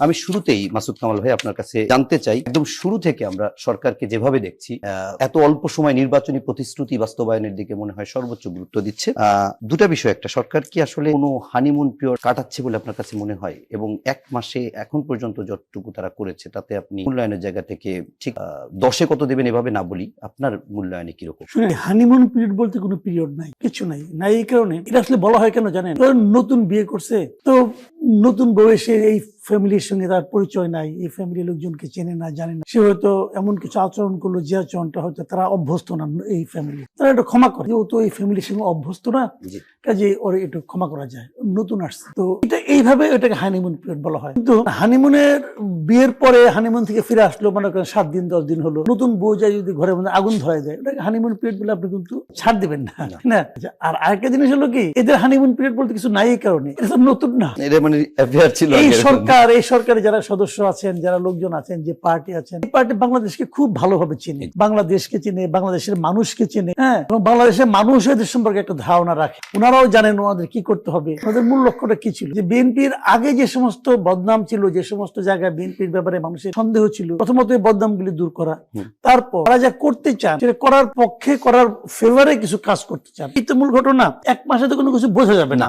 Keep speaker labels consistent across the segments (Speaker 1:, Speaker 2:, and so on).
Speaker 1: আমি শুরুতেই মাসুদ কামাল ভাই আপনার কাছে জানতে চাই, একদম শুরু থেকে আমরা সরকারকে যেভাবে দেখছি, এত অল্প সময় নির্বাচনী প্রতিশ্রুতি বাস্তবায়নের দিকে মনে হয় সর্বোচ্চ গুরুত্ব দিচ্ছে। দুটা বিষয়, একটা, সরকার কি আসলে কোনো হানিমুন পিরিয়ড কাটাচ্ছে বলে আপনার কাছে মনে হয়? এবং এক মাসে এখন পর্যন্ত যতটুকু তারা করেছে তাতে আপনি মূল্যায়নের জায়গা থেকে ঠিক 10-এ কত দেবেন এভাবে না বলি, আপনার মূল্যায়নে কিরকম?
Speaker 2: হানিমুন পিরিয়ড বলতে কোনো পিরিয়ড নাই, কিছু নাই। এই কারণে এটা আসলে বলা হয় কেন জানেন, নতুন বিয়ে করছে তো নতুন বয়সে এই ফ্যামিলির সঙ্গে তার পরিচয় নাই, এই ফ্যামিলির লোকজনকে চেনে না, জানে না, সে হয়তো এমন কিছু আচরণ করলো যে আচরণটা হয়তো তারা অভ্যস্ত না, এই ফ্যামিলি তারা এটা ক্ষমা করে, ও তো এই ফ্যামিলির সঙ্গে অভ্যস্ত না, কাজে ওরা একটু ক্ষমা করা যায়, নতুন আসছে তো এটা এইভাবে এটাকে হানিমুন পিরিয়ড বলা হয়। কিন্তু হানিমুনের বিয়ের পরে হানিমুন থেকে ফিরে আসলো, মনে করেন 7 দিন 10 দিন হলো, নতুন বউ যায় যদি ঘরের মধ্যে আগুন ধরায় দেয়, ওটাকে হানিমুন পিরিয়ড বলে আপনি কিন্তু ছাড় দিবেন না, না। আর আরেকটা জিনিস হলো কি, এদের হানিমুন পিরিয়ড বলতে কিছু নাই, এই কারণে এটা নতুন না,
Speaker 1: এটা মানে অ্যাফেয়ার ছিল।
Speaker 2: এই সরকারে যারা সদস্য আছেন, যারা লোকজন আছেন, যে পার্টি আছেন, এই পার্টি বাংলাদেশকে খুব ভালোভাবে চিনে, বাংলাদেশকে চিনে, বাংলাদেশের মানুষকে চিনে, হ্যাঁ, এবং বাংলাদেশের মানুষ এদের সম্পর্কে একটা ধারণা রাখে। ওনারাও জানেন ওনাদের কি করতে হবে, ওনাদের মূল লক্ষ্যটা কি ছিল। যে বিএনপির আগে যে সমস্ত বদনাম ছিল, যে সমস্ত জায়গায় বিএনপির ব্যাপারে মানুষের সন্দেহ ছিল, প্রথমত এই বদনামগুলি দূর করা, তারপর তারা যা করতে চান সেটা করার পক্ষে, করার ফেভারে কিছু কাজ করতে চান। এই তো মূল ঘটনা। এক মাসে তো কোনো কিছু বোঝা যাবে না।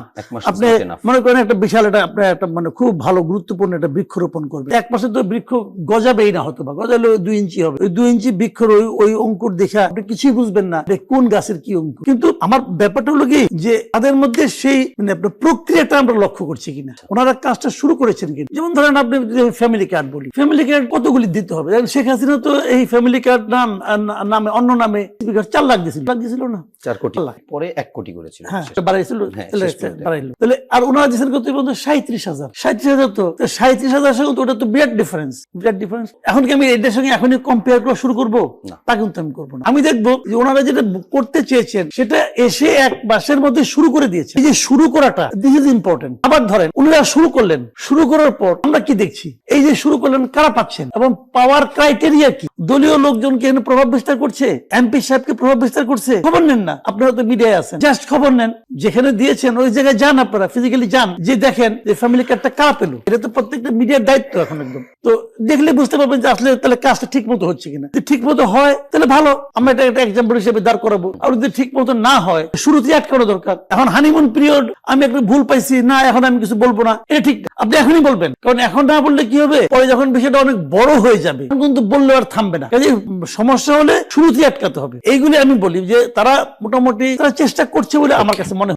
Speaker 2: আপনি মনে করেন একটা বিশাল আপনার একটা মানে খুব ভালো গুরুত্বপূর্ণ একটা বৃক্ষরোপণ করবে, এক মাসে তো বৃক্ষ গজাবেই না, হয়তো বা গজালে 2 ইঞ্চি হবে, ওই 2 ইঞ্চি বৃক্ষর ওই অঙ্কুর দেখা আপনি কিছুই বুঝবেন না কোন গাছের কি অঙ্কুর। কিন্তু আমার ব্যাপারটা হলো কি, যে তাদের মধ্যে সেই মানে আপনার প্রক্রিয়াটা আমরা লক্ষ্য করছি কিনা, ওনারা কাজটা শুরু করেছেন কিনা। যেমন ধরেন আপনি ফ্যামিলি কার্ড বলি, ফ্যামিলি কার্ড কতগুলি দিতে হবে? শেখ হাসিনা তো এই ফ্যামিলি কার্ড নামে অন্য নামে 4 লাখ দিয়েছিল না,
Speaker 1: 4 কোটি, পরে 1 কোটি করেছিল,
Speaker 2: হ্যাঁ বাড়াইছিল, বাড়াইলো। তাহলে আর ওনারা দিয়েছেন কত বলতো 37,000 তো 37,000 সঙ্গে তো ওটা তো বিরাট ডিফারেন্স। এখন কি আমি এটার সঙ্গে এখনই কম্পেয়ার করা শুরু করবো? তা কিন্তু আমি করবো না। আমি দেখবো যে ওনারা যেটা করতে চেয়েছেন সেটা এসে 1 মাসের মধ্যে শুরু করে দিয়েছে। এই যে শুরু করাটা, দিস ইজ ইম্পর্টেন্ট। আবার ধরেন ওনারা শুরু করলেন, শুরু করার পর আমরা কি দেখছি, এই যে শুরু করলেন কারা পাচ্ছেন এবং পাওয়ার ক্রাইটেরিয়া কি? দলীয় লোকজনকে প্রভাব বিস্তার করছে, এমপি সাহেবকে প্রভাব বিস্তার করছে। খবর নেন না, আপনারা তো মিডিয়ায় আছেন, জাস্ট খবর নেন, যেখানে দিয়েছেন ওই জায়গায় যান, আপনারা ফিজিক্যালি যান, যে দেখেন যে ফ্যামিলি কার্ডটা কারা পেলো। এটা তো প্রত্যেকটা মিডিয়ার দায়িত্ব এখন একদম। তো দেখলে বুঝতে পারবেন যে আসলে তাহলে কাজটা ঠিক মতো হচ্ছে কিনা। যদি ঠিক মতো হয় তাহলে ভালো, আমরা এটা একটা এক্সাম্পল হিসেবে দাঁড় করাবো। আর যদি ঠিক মতো না হয়, শুরুতেই আটকানো দরকার। এখন হানিমুন পিরিয়ড, আমি একটা ভুল পাইছি না, এখন আমি কিছু বলবো না, এটা ঠিক না। আপনি এখনই বলবেন, কারণ এখন না বললে কি হবে, পরে যখন বিষয়টা অনেক বড় হয়ে যাবে কিন্তু বললে আর থামবে না। কাজে সমস্যা হলে শুরুতেই আটকাতে হবে। এইগুলি আমি বলি যে তারা মোটামুটি তারা চেষ্টা করছে বলে আমার কাছে মনে হয়।